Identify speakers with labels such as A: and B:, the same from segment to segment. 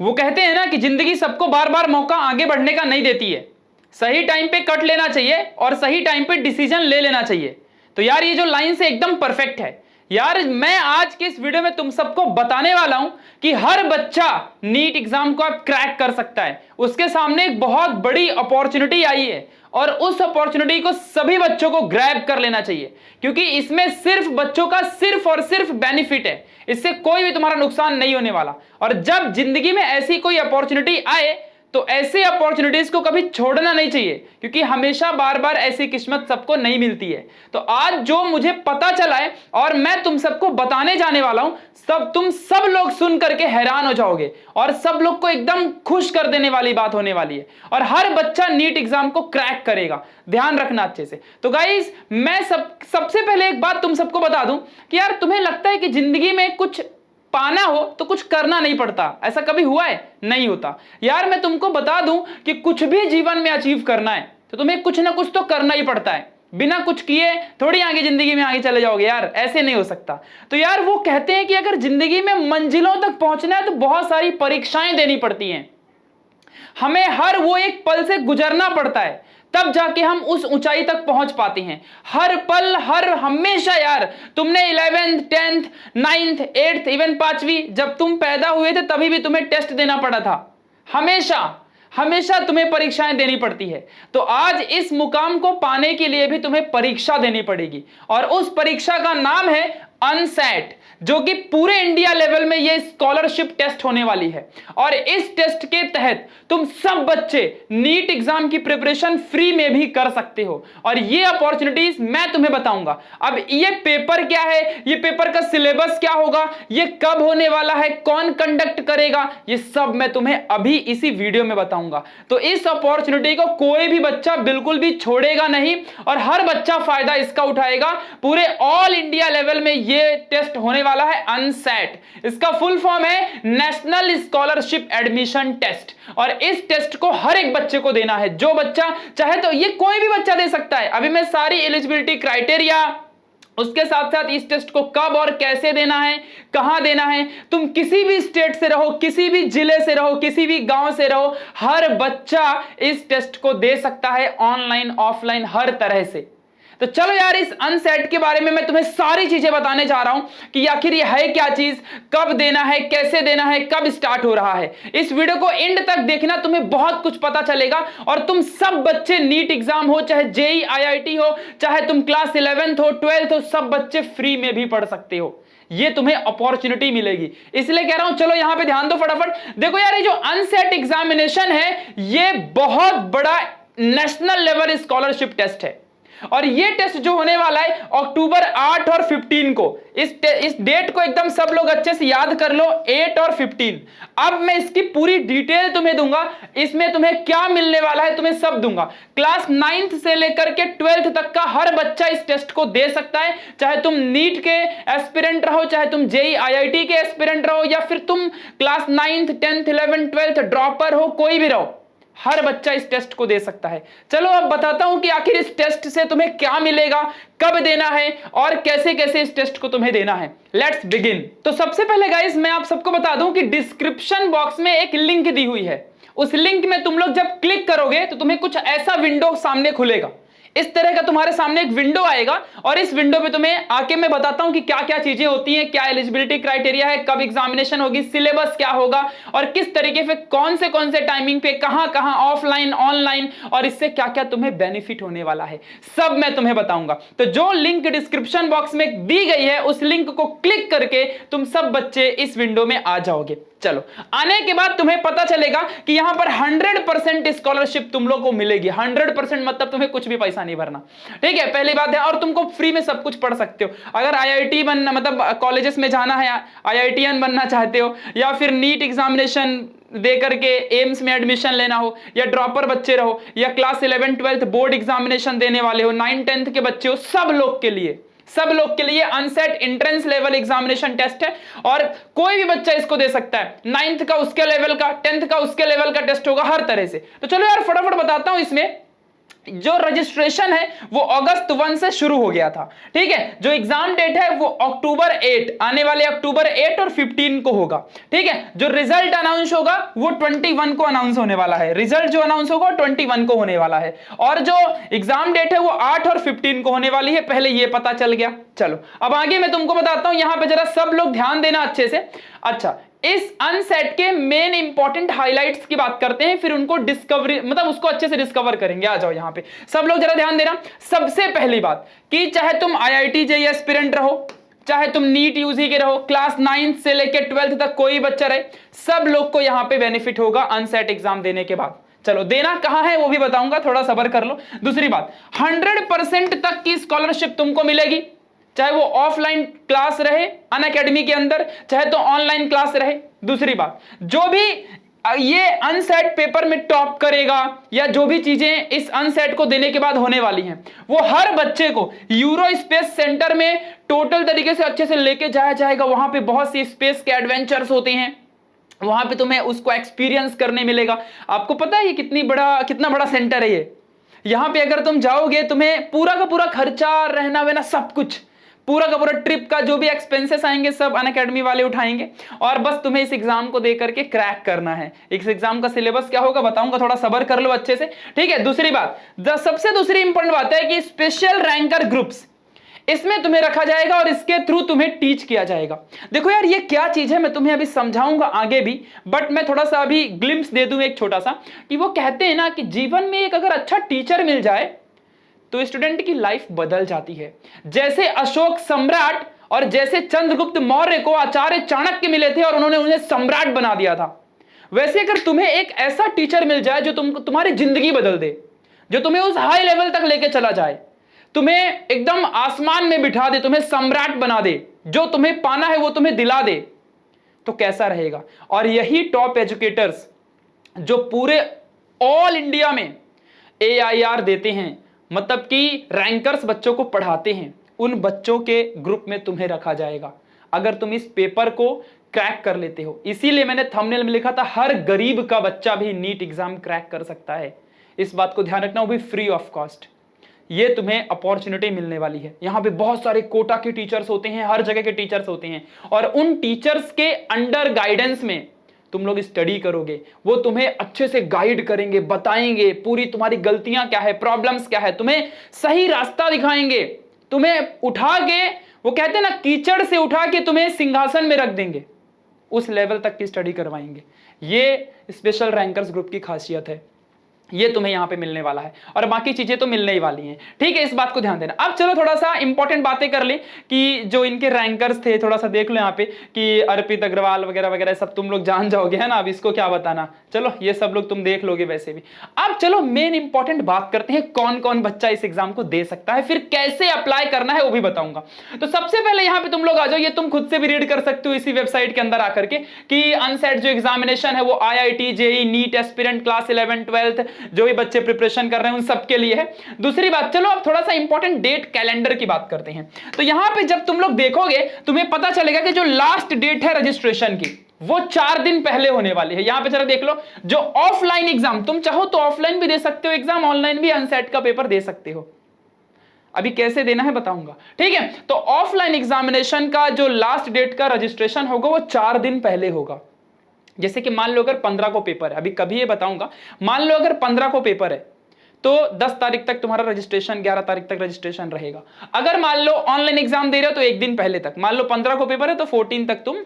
A: वो कहते हैं ना कि जिंदगी सबको बार बार मौका आगे बढ़ने का नहीं देती है, सही टाइम पे कट लेना चाहिए और सही टाइम पे डिसीजन ले लेना चाहिए। तो यार ये जो लाइन से एकदम परफेक्ट है यार। मैं आज के इस वीडियो में तुम सबको बताने वाला हूं कि हर बच्चा नीट एग्जाम को अब क्रैक कर सकता है। उसके सामने एक बहुत बड़ी अपॉर्चुनिटी आई है और उस अपॉर्चुनिटी को सभी बच्चों को ग्रैब कर लेना चाहिए, क्योंकि इसमें सिर्फ बच्चों का सिर्फ और सिर्फ बेनिफिट है। इससे कोई भी तुम्हारा नुकसान नहीं होने वाला। और जब जिंदगी में ऐसी कोई अपॉर्चुनिटी आए तो ऐसे अपॉर्चुनिटीज को कभी छोड़ना नहीं चाहिए, क्योंकि हमेशा बार बार ऐसी किस्मत सबको नहीं मिलती है। तो आज जो मुझे पता चला है और मैं तुम सबको बताने जाने वाला हूं, तुम सब लोग सुन करके हैरान हो जाओगे और सब लोग को एकदम खुश कर देने वाली बात होने वाली है। और हर बच्चा नीट एग्जाम को क्रैक करेगा, ध्यान रखना अच्छे से। तो गाइस मैं सबसे पहले एक बात तुम सबको बता दूं कि यार तुम्हें लगता है कि जिंदगी में कुछ पाना हो तो कुछ करना नहीं पड़ता, ऐसा कभी हुआ है? नहीं होता यार। मैं तुमको बता दूं कि कुछ भी जीवन में अचीव करना है तो तुम्हें कुछ ना कुछ तो करना ही पड़ता है। बिना कुछ किए थोड़ी आगे जिंदगी में आगे चले जाओगे यार, ऐसे नहीं हो सकता। तो यार वो कहते हैं कि अगर जिंदगी में मंजिलों तक पहुंचना है तो बहुत सारी परीक्षाएं देनी पड़ती हैं। हमें हर वो एक पल से गुजरना पड़ता है, तब जाके हम उस ऊंचाई तक पहुंच पाते हैं। हर पल हर हमेशा यार, तुमने 11th 10th 9th 8th even 5वीं जब तुम पैदा हुए थे तभी भी तुम्हें टेस्ट देना पड़ा था। हमेशा हमेशा तुम्हें परीक्षाएं देनी पड़ती है। तो आज इस मुकाम को पाने के लिए भी तुम्हें परीक्षा देनी पड़ेगी और उस परीक्षा का नाम है अनसेट, जो कि पूरे इंडिया लेवल में ये स्कॉलरशिप टेस्ट होने वाली है। और इस टेस्ट के तहत तुम सब बच्चे नीट एग्जाम की प्रिपरेशन फ्री में भी कर सकते हो और ये अपॉर्चुनिटीज मैं तुम्हें बताऊंगा। अब ये पेपर क्या है, ये पेपर का सिलेबस क्या होगा, ये कब होने वाला है, कौन कंडक्ट करेगा, ये सब मैं तुम्हें अभी इसी वीडियो में बताऊंगा। तो इस अपॉर्चुनिटी को कोई भी बच्चा बिल्कुल भी छोड़ेगा नहीं और हर बच्चा फायदा इसका उठाएगा। पूरे ऑल इंडिया लेवल में ये टेस्ट होने वाला है अनसेट। इसका फुल फॉर्म है नेशनल स्कॉलरशिप एडमिशन टेस्ट और इस टेस्ट को हर एक बच्चे को देना है। जो बच्चा चाहे, तो ये कोई भी बच्चा दे सकता है। अभी मैं सारी एलिजिबिलिटी क्राइटेरिया, उसके साथ साथ इस टेस्ट को कब और कैसे देना है, कहां देना है, तुम किसी भी स्टेट से रहो, किसी भी जिले से रहो, किसी भी गांव से रहो, हर बच्चा इस टेस्ट को दे सकता है, ऑनलाइन ऑफलाइन हर तरह से। तो चलो यार इस अनसेट के बारे में मैं तुम्हें सारी चीजें बताने जा रहा हूं कि आखिर ये है क्या चीज, कब देना है, कैसे देना है, कब स्टार्ट हो रहा है। इस वीडियो को एंड तक देखना, तुम्हें बहुत कुछ पता चलेगा और तुम सब बच्चे नीट एग्जाम हो, चाहे जेई आईआईटी हो, चाहे तुम क्लास 11th हो 12th हो, सब बच्चे फ्री में भी पढ़ सकते हो। ये तुम्हें अपॉर्चुनिटी मिलेगी, इसलिए कह रहा हूं। चलो यहां पे ध्यान दो फटाफट। देखो यार ये जो अनसेट एग्जामिनेशन है ये बहुत बड़ा नेशनल लेवल स्कॉलरशिप टेस्ट है और ये टेस्ट जो होने वाला है अक्टूबर 8 और 15 को, इस डेट को एकदम सब लोग अच्छे से याद कर लो, 8 और 15। अब मैं इसकी पूरी डिटेल तुम्हें दूंगा, इसमें तुम्हें क्या मिलने वाला है तुम्हें सब दूंगा। क्लास 9th से लेकर के 12th तक का हर बच्चा इस टेस्ट को दे सकता है, चाहे तुम नीट के एस्पिरेंट रहो, चाहे तुम जेई आईआईटी के एस्पिरेंट रहो, या फिर तुम class 9th 10th 11th 12th dropper हो, कोई भी रहो, हर बच्चा इस टेस्ट को दे सकता है। चलो अब बताता हूं कि आखिर इस टेस्ट से तुम्हें क्या मिलेगा, कब देना है और कैसे कैसे इस टेस्ट को तुम्हें देना है। Let's begin. तो सबसे पहले गाइस मैं आप सबको बता दूं कि डिस्क्रिप्शन बॉक्स में एक लिंक दी हुई है। उस लिंक में तुम लोग जब क्लिक करोगे तो तुम्हें कुछ ऐसा विंडो सामने खुलेगा, इस तरह का तुम्हारे सामने एक विंडो आएगा और इस विंडो में तुम्हें आके मैं बताता हूं कि क्या क्या चीजें होती हैं, क्या एलिजिबिलिटी क्राइटेरिया है, कब एग्जामिनेशन होगी, सिलेबस क्या होगा और किस तरीके से कौन से टाइमिंग पे कहां कहां ऑफलाइन ऑनलाइन और इससे क्या क्या तुम्हें बेनिफिट होने वाला है, सब मैं तुम्हें बताऊंगा। तो जो लिंक डिस्क्रिप्शन बॉक्स में दी गई है उस लिंक को क्लिक करके तुम सब बच्चे इस विंडो में आ जाओगे। चलो आने के बाद तुम्हें पता चलेगा कि यहां पर 100% स्कॉलरशिप तुम लोग को मिलेगी। 100% मतलब तुम्हें कुछ भी पैसा नहीं भरना, ठीक है, पहली बात है। और तुमको फ्री में सब कुछ पढ़ सकते हो। अगर आईआईटी बनना मतलब कॉलेजेस में जाना है, आईआईटीएन बनना चाहते हो, या फिर नीट एग्जामिनेशन दे करके एम्स में एडमिशन लेना हो, या ड्रॉपर बच्चे रहो, या क्लास 11 12 बोर्ड एग्जामिनेशन देने वाले हो, 9 10th के बच्चे हो, सब लोग के लिए UNSAT entrance level examination test है और कोई भी बच्चा इसको दे सकता है। 9th का उसके लेवल का, 10th का उसके लेवल का टेस्ट होगा, हर तरह से। तो चलो यार फटाफट बताता हूं इसमें जो रजिस्ट्रेशन है वो अगस्त 1 से शुरू हो गया था, ठीक है। जो एग्जाम डेट है वो अक्टूबर 8, आने वाले अक्टूबर 8 और 15 को होगा, ठीक है। जो रिजल्ट अनाउंस होगा वो 21 को अनाउंस होने वाला है, रिजल्ट जो अनाउंस होगा 21 को होने वाला है, और जो एग्जाम डेट है वो 8 और 15 को होने वाली है, पहले ये पता चल गया। चलो अब आगे मैं तुमको बताता हूं, यहां पे जरा सब लोग ध्यान देना अच्छे से। अच्छा, इस अनसेट के मेन इंपॉर्टेंट हाइलाइट्स की बात करते हैं, फिर उनको डिस्कवरी मतलब उसको अच्छे से डिस्कवर करेंगे। आ जाओ यहां पे सब लोग जरा ध्यान देना। सबसे पहली बात कि चाहे तुम IIT JEE एस्पिरेंट रहो, चाहे तुम नीट यूजी के रहो, क्लास 9 से लेकर 12th तक कोई बच्चा रहे, सब लोग को यहां पे बेनिफिट होगा अनसेट एग्जाम देने के बाद। चलो देना कहां है वो भी बताऊंगा, थोड़ा सब्र कर लो। दूसरी बात, 100% तक की स्कॉलरशिप तुमको मिलेगी, चाहे वो ऑफलाइन क्लास रहे अनअकैडमी के अंदर, चाहे तो ऑनलाइन क्लास रहे। दूसरी बात, जो भी ये अनसेट पेपर में टॉप करेगा या जो भी चीजें इस अनसेट को देने के बाद होने वाली हैं, वो हर बच्चे को यूरो स्पेस सेंटर में टोटल तरीके से अच्छे से लेके जाया जाएगा। वहां पे बहुत सी स्पेस के एडवेंचर्स होते हैं, वहां पे तुम्हें उसको एक्सपीरियंस करने मिलेगा। आपको पता है ये कितना बड़ा सेंटर है ये। यहां पे अगर तुम जाओगे तुम्हें पूरा का पूरा खर्चा, रहना वहना सब कुछ, पूरा का पूरा ट्रिप का जो भी एक्सपेंसेस आएंगे सब अनअकैडमी वाले उठाएंगे, और बस तुम्हें इस एग्जाम को दे करके क्रैक करना है। इस एग्जाम का सिलेबस क्या होगा बताऊंगा, थोड़ा सब्र कर लो अच्छे से, ठीक है। दूसरी बात, सबसे दूसरी इंपॉर्टेंट बात है कि स्पेशल रैंकर ग्रुप्स इसमें तुम्हें रखा जाएगा और इसके थ्रू तुम्हें टीच किया जाएगा। देखो यार ये क्या चीज है, मैं तुम्हें अभी समझाऊंगा आगे भी, बट मैं थोड़ा सा अभी ग्लिम्स दे दूं एक छोटा सा, कि वो कहते हैं ना कि जीवन में एक अगर अच्छा टीचर मिल जाए तो स्टूडेंट की लाइफ बदल जाती है। जैसे अशोक सम्राट और जैसे चंद्रगुप्त मौर्य को आचार्य चाणक्य मिले थे और उन्होंने उन्हें सम्राट बना दिया था, वैसे अगर तुम्हें एक ऐसा टीचर मिल जाए जो तुम्हारी जिंदगी बदल दे, जो तुम्हें उस हाई लेवल तक लेके चला जाए, तुम्हें एकदम आसमान में बिठा दे, तुम्हें सम्राट बना दे, जो तुम्हें पाना है वो तुम्हें दिला दे, तो कैसा रहेगा। और यही टॉप एजुकेटर्स जो पूरे ऑल इंडिया में AIR देते हैं, मतलब कि रैंकर्स बच्चों को पढ़ाते हैं, उन बच्चों के ग्रुप में तुम्हें रखा जाएगा अगर तुम इस पेपर को क्रैक कर लेते हो। इसीलिए मैंने थंबनेल में लिखा था हर गरीब का बच्चा भी नीट एग्जाम क्रैक कर सकता है। इस बात को ध्यान रखना, वो भी फ्री ऑफ कॉस्ट। ये तुम्हें अपॉर्चुनिटी मिलने वाली है। यहाँ पे बहुत सारे कोटा के टीचर्स होते हैं, हर जगह के टीचर्स होते हैं, और उन टीचर्स के अंडर गाइडेंस में तुम लोग स्टडी करोगे, वो तुम्हें अच्छे से गाइड करेंगे, बताएंगे पूरी तुम्हारी गलतियां क्या है, प्रॉब्लम्स क्या है, तुम्हें सही रास्ता दिखाएंगे, तुम्हें उठा के, वो कहते हैं ना कीचड़ से उठा के तुम्हें सिंहासन में रख देंगे, उस लेवल तक की स्टडी करवाएंगे। ये स्पेशल रैंकर्स ग्रुप की खासियत है, ये तुम्हें यहां पे मिलने वाला है, और बाकी चीजें तो मिलने ही वाली हैं, ठीक है। इस बात को ध्यान देना। अब चलो थोड़ा सा इंपॉर्टेंट बातें कर ले कि जो इनके रैंकर्स थे, थोड़ा सा देख लो यहाँ पे कि अर्पित अग्रवाल वगैरह वगैरह सब तुम लोग जान जाओगे, है ना। अब इसको क्या बताना, चलो ये सब लोग तुम देख लोगे वैसे भी। अब चलो मेन इंपॉर्टेंट बात करते हैं, कौन कौन बच्चा इस एग्जाम को दे सकता है, फिर कैसे अप्लाई करना है वो भी बताऊंगा। तो सबसे पहले यहाँ पे तुम लोग आ जाओ, ये तुम खुद से भी रीड कर सकते हो इसी वेबसाइट के अंदर आकर के, कि अनसेट जो एग्जामिनेशन है वो IIT JEE NEET aspirant class 11 12 जो भी बच्चे प्रिपरेशन कर रहे हैं उन सबके लिए है। दूसरी बात, चलो अब थोड़ा सा इंपॉर्टेंट डेट कैलेंडर की बात करते हैं। तो यहां पे जब तुम लोग देखोगे तुम्हें पता चलेगा कि जो लास्ट डेट है रजिस्ट्रेशन की वो 4 दिन पहले होने वाली है। यहां पे जरा देख लो, जो ऑफलाइन एग्जाम, तुम चाहो तो ऑफलाइन भी दे सकते हो एग्जाम, ऑनलाइन भी अनसेट का पेपर दे सकते हो, अभी कैसे देना है बताऊंगा, ठीक है। तो ऑफलाइन एग्जामिनेशन का जो लास्ट डेट का रजिस्ट्रेशन होगा वो 4 दिन पहले होगा। जैसे कि मान लो अगर 15 को पेपर है, अभी कभी ये बताऊंगा, मान लो अगर 15 को पेपर है तो 10 तारीख तक तुम्हारा रजिस्ट्रेशन, 11 तारीख तक रजिस्ट्रेशन रहेगा। अगर मान लो ऑनलाइन एग्जाम दे रहे हो तो एक दिन पहले तक, मान लो 15 को पेपर है तो 14 तक तुम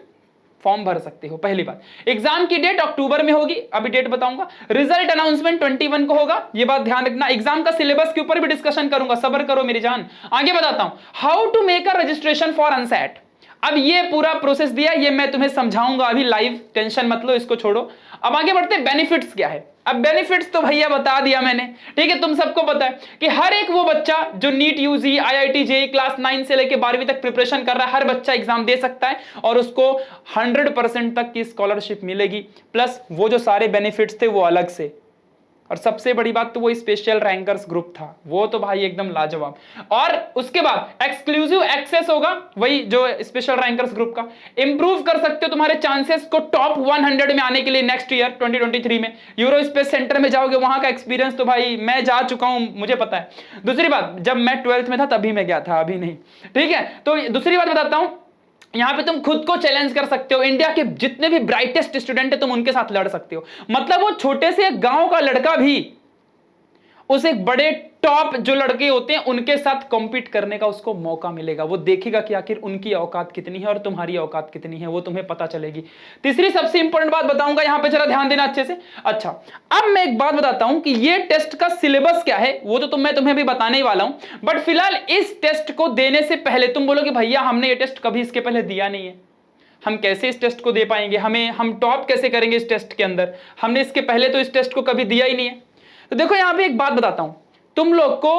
A: फॉर्म भर सकते हो। पहली बात, एग्जाम की डेट अक्टूबर में होगी, अभी डेट बताऊंगा। रिजल्ट अनाउंसमेंट 21 को होगा, ये बात ध्यान रखना। एग्जाम का सिलेबस के ऊपर भी डिस्कशन करूंगा, सब्र करो मेरी जान, आगे बताता हूं। How to make a registration for UNSAT, अब ये पूरा प्रोसेस दिया, ये मैं तुम्हें समझाऊंगा अभी लाइव, टेंशन मत लो, इसको छोड़ो। अब आगे बढ़ते हैं, बेनिफिट्स क्या है। अब बेनिफिट्स तो भैया बता दिया मैंने, ठीक है, तुम सबको पता है कि हर एक वो बच्चा जो NEET UG IIT JEE class 9 से लेकर 12वीं तक प्रिपरेशन कर रहा है, हर बच्चा एग्जाम दे सकता है और उसको 100% तक की स्कॉलरशिप मिलेगी, प्लस वो जो सारे बेनिफिट्स थे वो अलग से, और सबसे बड़ी बात तो वो स्पेशल रैंकर्स ग्रुप था, वो तो भाई एकदम लाजवाब। और उसके बाद एक्सक्लूसिव एक्सेस होगा वही जो स्पेशल रैंकर्स ग्रुप का। इंप्रूव कर सकते हो तुम्हारे चांसेस को टॉप 100 में आने के लिए नेक्स्ट ईयर 2023 में। यूरो स्पेस सेंटर में जाओगे, वहां का एक्सपीरियंस तो भाई मैं जा चुका हूं, मुझे पता है। दूसरी बात, जब मैं 12th में था तभी मैं गया था, अभी नहीं, ठीक है। तो दूसरी बात बताता हूं, यहां पे तुम खुद को चैलेंज कर सकते हो, इंडिया के जितने भी ब्राइटेस्ट स्टूडेंट है तुम उनके साथ लड़ सकते हो। मतलब वो छोटे से गांव का लड़का भी उस एक बड़े टॉप जो लड़के होते हैं उनके साथ कॉम्पीट करने का उसको मौका मिलेगा। वो देखेगा कि आखिर उनकी औकात कितनी है और तुम्हारी औकात कितनी है, वो तुम्हें पता चलेगी। तीसरी सबसे इंपॉर्टेंट बात बताऊंगा, यहां पे जरा ध्यान देना अच्छे से। अच्छा, अब मैं एक बात बताता हूं कि ये टेस्ट का सिलेबस क्या है, वो तो मैं तुम्हें अभी बताने ही वाला हूं। बट फिलहाल इस टेस्ट को देने से पहले तुम बोलोगे भैया हमने ये टेस्ट कभी इसके पहले दिया नहीं है, हम कैसे इस टेस्ट को दे पाएंगे, हम टॉप कैसे करेंगे इस टेस्ट के अंदर, हमने इसके पहले तो इस टेस्ट को कभी दिया ही नहीं है। तो देखो यहां पे एक बात बताता हूं, तुम लोग को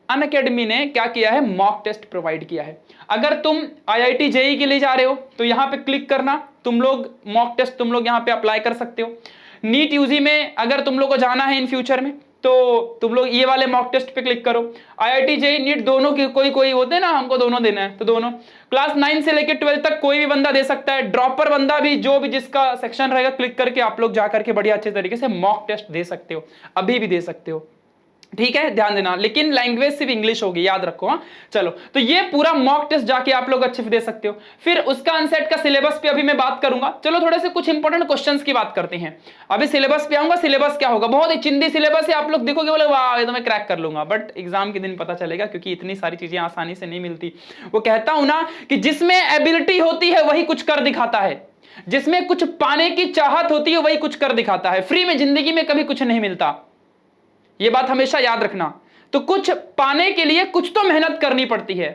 A: अनअकैडमी ने क्या किया है, मॉक टेस्ट प्रोवाइड किया है। अगर तुम IIT JEE के लिए जा रहे हो तो यहां पे क्लिक करना, तुम लोग मॉक टेस्ट तुम लोग यहां पे अप्लाई कर सकते हो। नीट UG में अगर तुम लोग को जाना है इन फ्यूचर में तो तुम लोग ये वाले मॉक टेस्ट पे क्लिक करो। IIT JEE नीट दोनों के कोई होते हैं ना, हमको दोनों देना है तो दोनों, क्लास 9 से लेकर 12 तक कोई भी बंदा दे सकता है। ड्रॉपर बंदा भी, जो भी जिसका सेक्शन रहेगा, क्लिक करके आप लोग जाकर के बढ़िया अच्छे तरीके से मॉक टेस्ट दे सकते हो, अभी भी दे सकते हो, ठीक है, ध्यान देना। लेकिन लैंग्वेज सिर्फ इंग्लिश होगी, याद रखो। हाँ चलो, तो ये पूरा मॉक टेस्ट जाके आप लोग अच्छे से दे सकते हो। फिर उसका अनसेट का सिलेबस पे अभी मैं बात करूंगा। चलो थोड़े से कुछ इंपॉर्टेंट क्वेश्चंस की बात करते हैं। अभी सिलेबस पे आऊंगा, सिलेबस क्या होगा, बहुत ही चिंदी सिलेबस है, आप लोग देखोगे बोले वाह ये तो मैं क्रैक कर लूंगा, बट एग्जाम के दिन पता चलेगा, क्योंकि इतनी सारी चीजें आसानी से नहीं मिलती। वो कहता हूं ना कि जिसमें एबिलिटी होती है वही कुछ कर दिखाता है, जिसमें कुछ पाने की चाहत होती है वही कुछ कर दिखाता है। फ्री में जिंदगी में कभी कुछ नहीं मिलता, ये बात हमेशा याद रखना। तो कुछ पाने के लिए कुछ तो मेहनत करनी पड़ती है।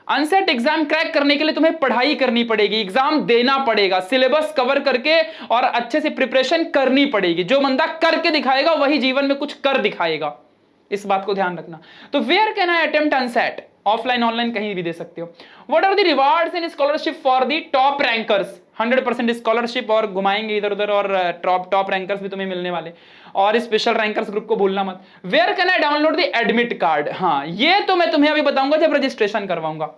A: अनसेट एग्जाम क्रैक करने के लिए तुम्हें पढ़ाई करनी पड़ेगी, एग्जाम देना पड़ेगा, सिलेबस कवर करके और अच्छे से प्रिपरेशन करनी पड़ेगी। जो बंदा करके दिखाएगा वही जीवन में कुछ कर दिखाएगा, इस बात को ध्यान रखना। तो where can I attempt UNSAT, offline online कहीं भी दे सकते हो। What are the rewards in scholarship for the top rankers, 100% scholarship और घुमाएंगे इधर उधर, और टॉप रैंकर्स भी तुम्हें मिलने वाले, और स्पेशल रैंकर्स ग्रुप को भूलना मत। Where can I download the admit card, हाँ ये तो मैं तुम्हें अभी बताऊंगा जब रजिस्ट्रेशन करवाऊंगा,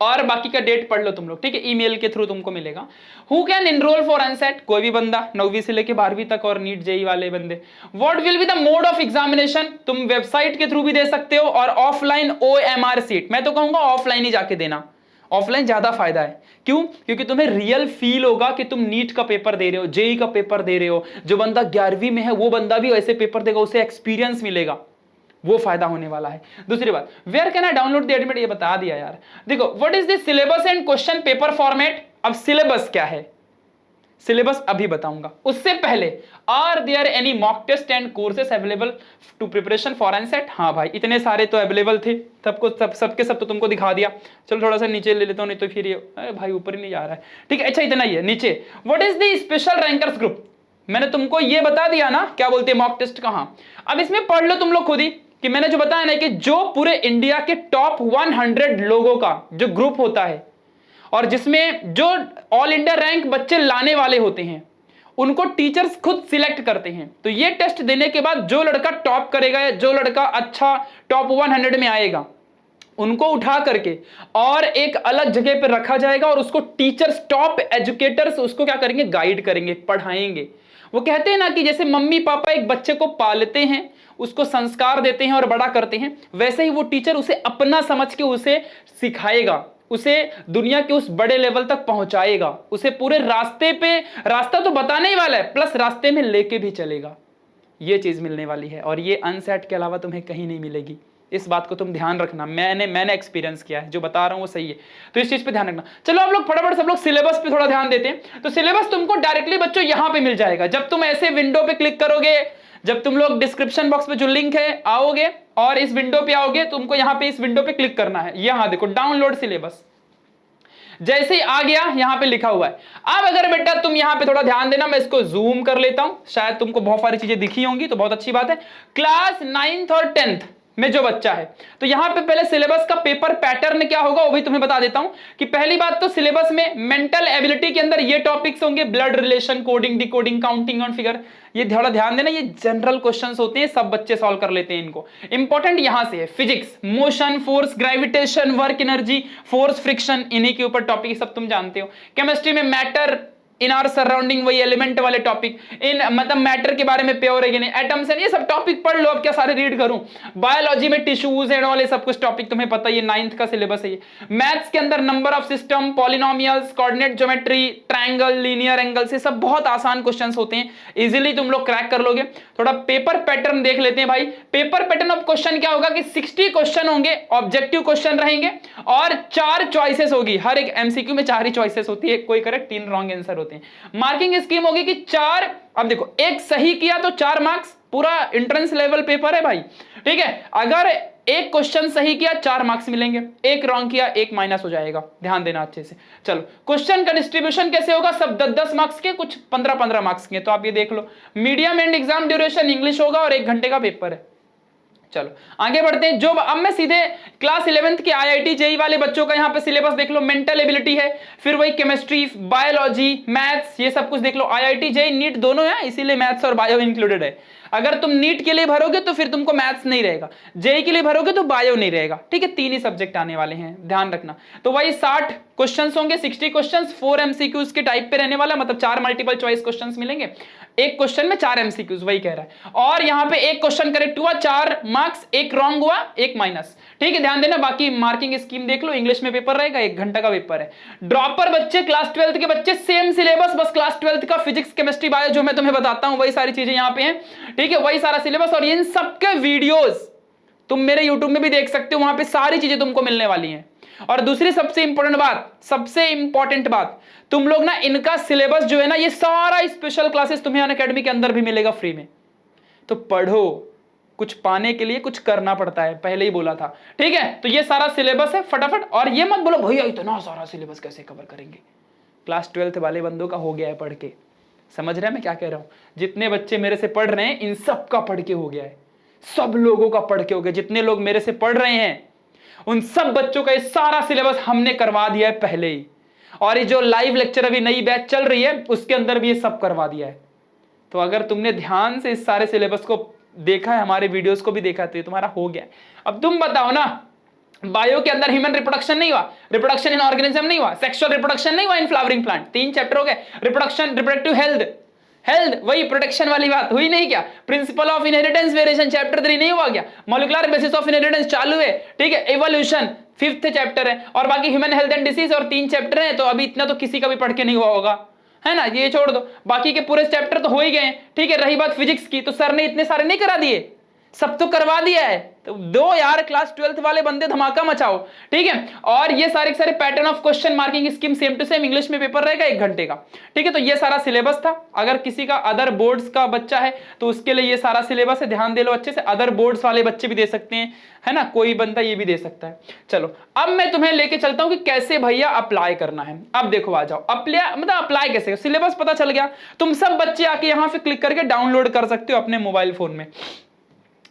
A: और बाकी का डेट पढ़ लो तुम लोग, ठीक है, ईमेल के थ्रू तुमको मिलेगा। Who can enroll for UNSAT, कोई भी बंदा 9वीं से लेके 12वीं तक, और नीट JEE वाले बंदे। What will be the mode of examination, तुम वेबसाइट के थ्रू भी दे सकते हो, और ऑफलाइन OMR सीट, मैं तो कहूंगा ऑफलाइन ही जाके देना, ऑफलाइन ज्यादा फायदा है। क्यों? क्योंकि तुम्हें रियल फील होगा कि तुम नीट का पेपर दे रहे हो, JEE का पेपर दे रहे हो। जो बंदा 11वीं में है वो बंदा भी ऐसे पेपर देगा, उसे एक्सपीरियंस मिलेगा, वो फायदा होने वाला है। दूसरी बात, where can I download the admit, ये बता दिया यार। देखो what is the syllabus and question paper format, अब सिलेबस क्या है, सिलेबस अभी बताऊंगा। उससे पहले, are there any mock test and courses available to preparation for UNSAT, हाँ भाई इतने सारे तो अवेलेबल थे, सबको सबके सब तो तुमको दिखा दिया। चलो थोड़ा सा नीचे ले लेता हूं, नहीं तो फिर ये अरे भाई ऊपर ही नहीं जा रहा है, ठीक है, अच्छा इतना ही है। नीचे what is the special rankers group, मैंने तुमको ये बता दिया ना क्या बोलते हैं मॉक टेस्ट कहां। अब इसमें पढ़ लो तुम लोग खुद ही, कि मैंने जो बताया ना कि जो पूरे इंडिया के टॉप 100 लोगों का जो ग्रुप होता है, और जिसमें जो ऑल इंडिया रैंक बच्चे लाने वाले होते हैं, उनको टीचर्स खुद सिलेक्ट करते हैं। तो ये टेस्ट देने के बाद जो लड़का टॉप करेगा या जो लड़का अच्छा टॉप 100 में आएगा, उनको उठा करके और एक अलग जगह पर रखा जाएगा, और उसको टीचर्स, टॉप एजुकेटर्स उसको क्या करेंगे, गाइड करेंगे, पढ़ाएंगे। वो कहते हैं ना कि जैसे मम्मी पापा एक बच्चे को पालते हैं, उसको संस्कार देते हैं और बड़ा करते हैं, वैसे ही वो टीचर उसे अपना समझ के उसे सिखाएगा, उसे दुनिया के उस बड़े लेवल तक पहुंचाएगा, उसे पूरे रास्ते पे, रास्ता तो बताने ही वाला है, प्लस रास्ते में लेके भी चलेगा। ये चीज मिलने वाली है, और ये अनसेट के अलावा तुम्हें कहीं नहीं मिलेगी। इस बात को तुम ध्यान रखना, मैंने एक्सपीरियंस किया है, जो बता रहा हूं वो सही है, तो इस चीज पे ध्यान रखना। चलो आप लोग फटाफट सब लोग सिलेबस पे थोड़ा ध्यान देते हैं। तो सिलेबस तुमको डायरेक्टली बच्चों यहां पे मिल जाएगा, जब तुम ऐसे विंडो पे क्लिक करोगे, जब तुम लोग डिस्क्रिप्शन बॉक्स में जो लिंक है आओगे और इस विंडो पे आओगे, तुमको यहां पे इस विंडो पे क्लिक करना है। यहां देखो डाउनलोड सिलेबस, जैसे ही आ गया यहां पे लिखा हुआ है। अब अगर बेटा तुम यहां पे थोड़ा ध्यान देना, मैं इसको जूम कर लेता हूं, शायद तुमको बहुत सारी चीजें दिखी होंगी, तो बहुत अच्छी बात है। क्लास 9th और 10th में जो बच्चा है। तो यहां पे पहले सिलेबस का पेपर पैटर्न क्या होगा वो भी तुम्हें बता देता हूं कि पहली बात तो सिलेबस में मेंटल एबिलिटी के अंदर ये टॉपिक्स होंगे, blood relation, coding, decoding, counting और फिगर। ये थोड़ा ध्यान देना, ये जनरल क्वेश्चंस होते हैं, सब बच्चे सॉल्व कर लेते हैं इनको। इंपॉर्टेंट यहां से है physics, motion, force, gravitation, work energy, force, friction, इन्हीं के ऊपर टॉपिक सब तुम जानते हो। केमिस्ट्री में मैटर इन आर सराउंडिंग, वही एलिमेंट वाले टॉपिक, इन मतलब मैटर के बारे में प्योर है कि नहीं, एटम्स है, ये सब टॉपिक पढ़ लो। अब क्या सारे रीड करूं। बायोलॉजी में टिश्यूज एंड ऑल, ये सब कुछ टॉपिक तुम्हें पता ही है, 9th का सिलेबस है ये। मैथ्स के अंदर number of system, polynomials, coordinate geometry, triangle, linear angles, ये सब बहुत आसान क्वेश्चंस होते हैं, इजीली तुम लोग क्रैक कर लोगे। थोड़ा पेपर पैटर्न देख लेते हैं भाई। पेपर पैटर्न ऑफ क्वेश्चन क्या होगा कि 60 क्वेश्चन होंगे, ऑब्जेक्टिव क्वेश्चन रहेंगे और 4 चॉइसेस होगी। हर एक एमसीक्यू में 4 ही चॉइसेस होती है, कोई करेक्ट 3 रॉन्ग आंसर होते हैं। मार्किंग स्कीम होगी कि 4, अब देखो एक सही किया तो 4 मार्क्स, पूरा एंट्रेंस लेवल पेपर है भाई, ठीक है। अगर एक क्वेश्चन सही किया 4 मार्क्स मिलेंगे, एक रॉन्ग किया 1 माइनस हो जाएगा, ध्यान देना अच्छे से। चलो क्वेश्चन का डिस्ट्रीब्यूशन कैसे होगा, सब 10-10 मार्क्स के, कुछ 15-15 मार्क्स के, तो आप ये देख लो। Medium and exam duration English होगा और 1 घंटे का पेपर है। चलो आगे बढ़ते हैं। जो अब मैं सीधे क्लास 11th के आईआईटी जेई वाले बच्चों का यहाँ पे सिलेबस देख लो। मेंटल एबिलिटी है, फिर वही केमिस्ट्री, बायोलॉजी, मैथ्स, ये सब कुछ देख लो। आईआईटी जेई नीट दोनों है, इसीलिए मैथ्स और बायो इंक्लूडेड है। अगर तुम नीट के लिए भरोगे तो फिर तुमको मैथ्स नहीं रहेगा, जेई के लिए भरोगे तो बायो नहीं रहेगा, ठीक है। 3 ही सब्जेक्ट आने वाले हैं, ध्यान रखना। तो वही 60 क्वेश्चंस होंगे, 60 क्वेश्चंस, 4 एमसीक्यूज के टाइप पे रहने वाला, मतलब 4 मल्टीपल चॉइस क्वेश्चंस मिलेंगे। एक क्वेश्चन में 4 एमसीक्यूज, वही कह रहा है। और यहाँ पे एक क्वेश्चन करेक्ट हुआ 4 मार्क्स, एक रॉन्ग हुआ 1 माइनस, ठीक है। ध्यान देना, बाकी मार्किंग स्कीम देख लो। इंग्लिश में पेपर रहेगा, 1 घंटा का पेपर है। ड्रॉपर बच्चे, क्लास 12th के बच्चे, सेम सिलेबस, बस क्लास 12th का फिजिक्स, केमिस्ट्री, बायो जो मैं तुम्हें बताता हूं वही सारी चीजें यहाँ पे हैं, ठीक है। वही सारा सिलेबस और इन सबके वीडियोस तुम मेरे यूट्यूब में भी देख सकते हो, वहां पे सारी चीजें तुमको मिलने वाली हैं। और दूसरी सबसे इंपॉर्टेंट बात, तुम लोग ना इनका सिलेबस जो है ना, ये सारा स्पेशल क्लासेस तुम्हें अनअकैडमी के अंदर भी मिलेगा फ्री में। तो पढ़ो, कुछ पाने के लिए कुछ करना पड़ता है, पहले ही बोला था, ठीक है। तो ये सारा सिलेबस है फटाफट। और ये मत बोलो भैया इतना सारा सिलेबस कैसे कवर करेंगे, क्लास 12th वाले बंदों का हो गया है पढ़ के। समझ रहे हैं मैं क्या कह रहा हूं। जितने बच्चे मेरे से पढ़ रहे हैं इन सब का पढ़ के हो गया है, सब लोगों का पढ़ के हो गया। जितने लोग मेरे से पढ़ रहे हैं उन सब बच्चों का ये सारा सिलेबस हमने करवा दिया है पहले ही। और ये जो लाइव लेक्चर अभी नई बैच चल रही है उसके अंदर भी ये सब करवा दिया है। तो अगर तुमने ध्यान से इस सारे सिलेबस को देखा है, हमारे वीडियोस को भी देखा, तो ये तुम्हारा हो गया है। अब तुम बताओ ना, बायो के अंदर ह्यूमन रिप्रोडक्शन नहीं हुआ, रिप्रोडक्शन इन ऑर्गेनिज्म नहीं हुआ, सेक्सुअल रिप्रोडक्शन नहीं हुआ इन फ्लावरिंग प्लांट, 3 चैप्टर हो गए। रिप्रोडक्शन, रिप्रोडक्टिव हेल्थ वही प्रोटेक्शन वाली बात हुई नहीं क्या। Principle of inheritance variation chapter 3 नहीं हुआ क्या। मॉलिक्यूलर बेसिस ऑफ इनहेरिटेंस चालू है, ठीक है। इवोल्यूशन 5th चैप्टर है। और बाकी ह्यूमन हेल्थ एंड डिसीज और 3 चैप्टर हैं, तो अभी इतना तो किसी का भी पढ़ के नहीं हुआ होगा, है ना। ये छोड़ दो, बाकी के पूरे चैप्टर तो हो ही गए, ठीक है। रही बात फिजिक्स की, तो सर ने इतने सारे नहीं करा दिए, सब तो करवा दिया है। तो दो यार क्लास 12th वाले बंदे धमाका मचाओ, ठीक है। और ये सारे pattern of question, marking scheme same to same, English में पेपर रहेगा 1 घंटे का, ठीक है। तो ये सारा सिलेबस था। अगर किसी का अदर बोर्ड्स का बच्चा है तो उसके लिए ये सारा सिलेबस है, ध्यान दे लो अच्छे से। अदर बोर्ड्स वाले बच्चे भी दे सकते हैं, है ना, कोई बंदा ये भी दे सकता है। चलो अब मैं तुम्हें लेके चलता हूं कि कैसे भैया अप्लाई करना है। अब देखो आ जाओ, अप्लाई कैसे, सिलेबस पता चल गया। तुम सब बच्चे आके यहां पे क्लिक करके डाउनलोड कर सकते हो अपने मोबाइल फोन में।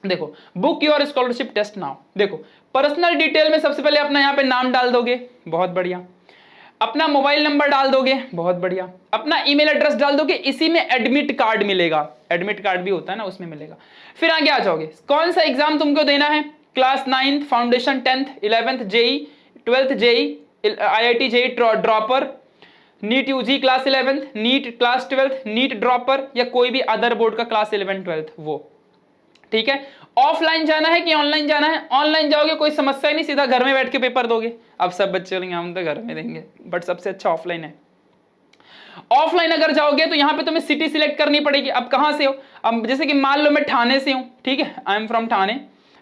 A: देखो book your scholarship test now. देखो पर्सनल डिटेल में सबसे पहले अपना यहाँ पे नाम डाल दोगे, बहुत बढ़िया। अपना मोबाइल नंबर डाल दोगे, बहुत बढ़िया। अपना ईमेल एड्रेस डाल दोगे, इसी में एडमिट कार्ड मिलेगा, एडमिट कार्ड भी होता है ना, उसमें मिलेगा। फिर आगे आ जाओगे, कौन सा एग्जाम तुमको देना है, class 9th foundation, 10th 11th JEE, 12th JEE, IIT JEE dropper, NEET UG class 11th, NEET class 12th, NEET dropper, या कोई भी अदर बोर्ड का क्लास 11 12th वो, ठीक है। ऑफलाइन जाना है कि ऑनलाइन जाना है, ऑनलाइन जाओगे कोई समस्या ही नहीं, सीधा घर में बैठ के पेपर दोगे। अब सब बच्चे बोलेंगे हम तो घर में देंगे, बट सबसे अच्छा ऑफलाइन है। ऑफलाइन अगर जाओगे तो यहाँ पे तुम्हें सिटी सिलेक्ट करनी पड़ेगी। अब कहाँ से हो, अब जैसे कि मान लो मैं ठाणे से हूँ, ठीक है, आई एम फ्रॉम ठाणे,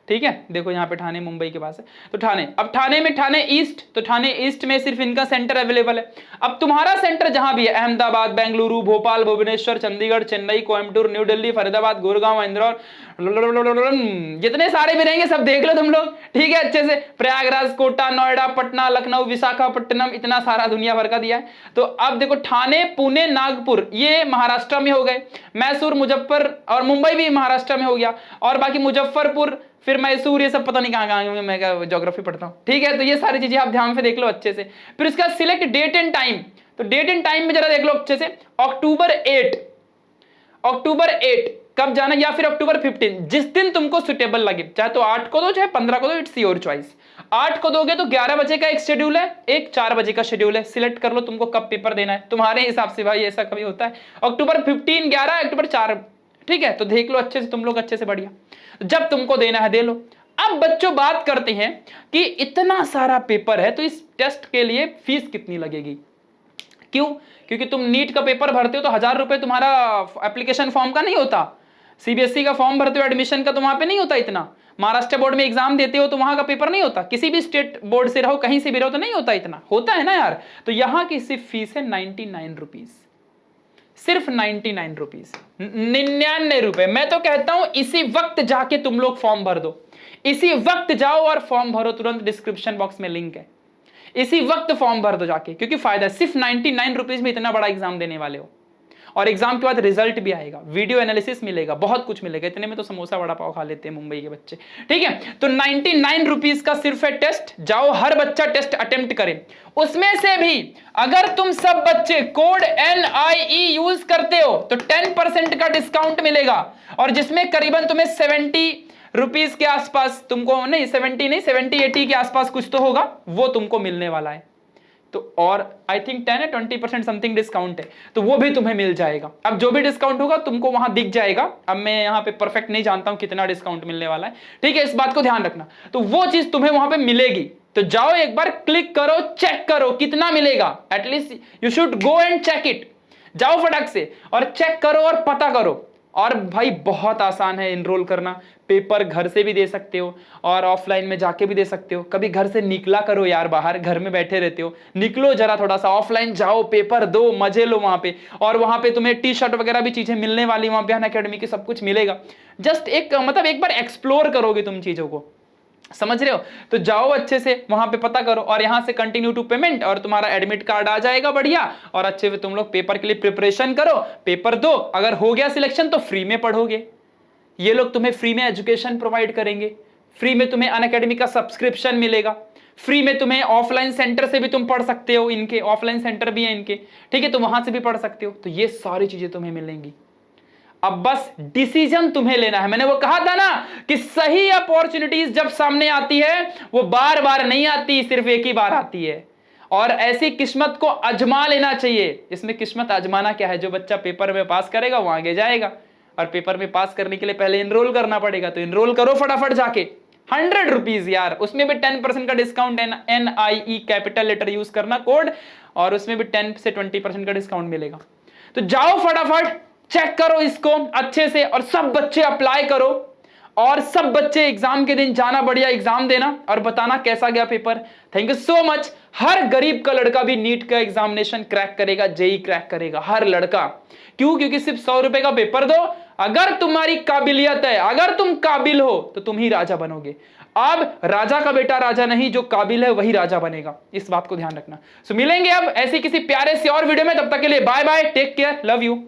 A: ठीक है। देखो यहाँ पे ठाणे मुंबई के पास है, तो ठाणे, अब ठाणे में ठाणे ईस्ट, तो ठाणे ईस्ट में सिर्फ इनका सेंटर अवेलेबल है। अब तुम्हारा सेंटर जहां भी है, अहमदाबाद, बेंगलुरु, भोपाल, भुवनेश्वर, चंडीगढ़, चेन्नई, कोयम्बटूर, न्यू दिल्ली, फरीदाबाद, गुड़गांव, इंदौर, जितने सारे भी रहेंगे सब देख लो तुम लोग, ठीक है, अच्छे से। प्रयागराज, कोटा, नोएडा, पटना, लखनऊ, विशाखापट्टनम, इतना सारा दुनिया भर का दिया है। तो अब देखो ठाणे, पुणे, नागपुर ये महाराष्ट्र में हो गए, मैसूर, मुजफ्फर और मुंबई भी महाराष्ट्र में हो गया, और बाकी मुजफ्फरपुर, फिर मैसूर, ये सब पता नहीं कहाँ कहाँ मैं ज्योग्राफी पढ़ता हूँ, ठीक है। तो ये सारी चीजें आप ध्यान से देख लो अच्छे से। फिर उसका सिलेक्ट डेट एंड टाइम, तो डेट एंड टाइम में जरा देख लो अच्छे से। अक्टूबर 8 कब जाना, या फिर अक्टूबर 15, जिस दिन तुमको सुटेबल लगे, चाहे तो 8 को दो चाहे 15 को दो, इट्स योर चॉइस। 8 को दोगे तो 11 बजे का एक शेड्यूल है, एक 4 बजे का शेड्यूल है, सिलेक्ट कर लो तुमको कब पेपर देना है, तुम्हारे हिसाब से भाई, ऐसा कभी होता है। अक्टूबर 15 11, अक्टूबर 4, ठीक है। तो देख लो अच्छे से तुम लोग, अच्छे से, बढ़िया, जब तुमको देना है दे लो। अब बच्चों बात करते हैं कि इतना सारा पेपर है तो इस टेस्ट के लिए फीस कितनी लगेगी। क्यों? क्योंकि तुम नीट का पेपर भरते हो तो 1000 रुपए तुम्हारा एप्लीकेशन फॉर्म का नहीं होता, सीबीएसई का फॉर्म भरते हो एडमिशन का तो वहां पे नहीं होता इतना, महाराष्ट्र बोर्ड में एग्जाम देते हो तो वहां का पेपर नहीं होता, किसी भी स्टेट बोर्ड से रहो, कहीं से भी रहो तो नहीं होता इतना, होता है ना यार। तो यहां की सिर्फ फीस है 99 रुपीज, सिर्फ 99 रुपीज, 99 रुपए। मैं तो कहता हूं इसी वक्त जाके तुम लोग फॉर्म भर दो, इसी वक्त जाओ और फॉर्म भरो, तुरंत डिस्क्रिप्शन बॉक्स में लिंक है, इसी वक्त फॉर्म भर दो जाके, क्योंकि फायदा सिर्फ 99 रुपीज में इतना बड़ा एग्जाम देने वाले हो, और एग्जाम के बाद रिजल्ट भी आएगा, वीडियो एनालिसिस मिलेगा, बहुत कुछ मिलेगा। इतने में तो समोसा वड़ा पाव खा लेते हैं मुंबई के बच्चे, ठीक है। तो 99 रुपीज का सिर्फ है टेस्ट, जाओ हर बच्चा टेस्ट अटेम्प्ट करे। उसमें से भी अगर तुम सब बच्चे कोड NIE यूज करते हो तो 10% का डिस्काउंट मिलेगा, और जिसमें करीबन तुम्हें 70 रुपीज के आसपास, तुमको नहीं 70-80 के आसपास कुछ तो होगा, वो तुमको मिलने वाला है। तो और आई थिंक 10 है 20% समथिंग डिस्काउंट है, तो वो भी तुम्हें मिल जाएगा। अब जो भी डिस्काउंट होगा तुमको वहां दिख जाएगा, अब मैं यहाँ पे परफेक्ट नहीं जानता हूं कितना डिस्काउंट मिलने वाला है, ठीक है, इस बात को ध्यान रखना। तो वो चीज तुम्हें वहां पे मिलेगी, तो जाओ एक बार क्लिक करो, चेक करो कितना मिलेगा, at least you should go and check it, जाओ फटक से और चेक करो और पता करो। और भाई बहुत आसान है इनरोल करना, पेपर घर से भी दे सकते हो और ऑफलाइन में जाके भी दे सकते हो। कभी घर से निकला करो यार, बाहर घर में बैठे रहते हो, निकलो जरा थोड़ा सा, ऑफलाइन जाओ, पेपर दो, मजे लो वहां पे। और वहां पे तुम्हें टी शर्ट वगैरह भी चीजें मिलने वाली, वहां पे अनअकैडमी के सब कुछ मिलेगा। जस्ट एक मतलब एक बार एक्सप्लोर करोगे तुम चीजों को, समझ रहे हो। तो जाओ अच्छे से वहां पे पता करो, और यहां से कंटिन्यू टू पेमेंट, और तुम्हारा एडमिट कार्ड आ जाएगा बढ़िया। और अच्छे से तुम लोग पेपर के लिए प्रिपरेशन करो, पेपर दो, अगर हो गया सिलेक्शन तो फ्री में पढ़ोगे, ये लोग तुम्हें फ्री में एजुकेशन प्रोवाइड करेंगे, फ्री में तुम्हें अनअकैडमी का सब्सक्रिप्शन मिलेगा, फ्री में तुम्हें ऑफलाइन सेंटर से भी तुम पढ़ सकते हो, इनके ऑफलाइन सेंटर भी है इनके, ठीक है, तो वहां से भी पढ़ सकते हो। तो ये सारी चीजें तुम्हें मिलेंगी। अब बस डिसीजन तुम्हें लेना है। मैंने वो कहा था ना कि सही अपॉर्चुनिटीज जब सामने आती है वो बार बार नहीं आती, सिर्फ एक ही बार आती है, और ऐसी किस्मत को आजमा लेना चाहिए। इसमें किस्मत आजमाना क्या है, जो बच्चा पेपर में पास करेगा वो आगे जाएगा, और पेपर में पास करने के लिए पहले इनरोल करना पड़ेगा, तो इनरोल करो फटाफट जाके। 100 रुपीज यार, उसमें भी 10% का discount, NIE capital letter use करना कोड, और उसमें भी 10 से 20% का डिस्काउंट मिलेगा। तो जाओ फटाफट चेक करो इसको अच्छे से, और सब बच्चे अप्लाई करो, और सब बच्चे एग्जाम के दिन जाना, बढ़िया एग्जाम देना और बताना कैसा गया paper. Thank you so much. हर गरीब का लड़का भी नीट का एग्जामिनेशन क्रैक करेगा, जेई क्रैक करेगा, हर लड़का। क्यों? क्योंकि सिर्फ 100 रुपए का पेपर दो, अगर तुम्हारी काबिलियत है, अगर तुम काबिल हो तो तुम ही राजा बनोगे। अब राजा का बेटा राजा नहीं, जो काबिल है वही राजा बनेगा, इस बात को ध्यान रखना। सो मिलेंगे अब ऐसे किसी प्यारे से और वीडियो में, तब तक के लिए bye bye, take care, love you.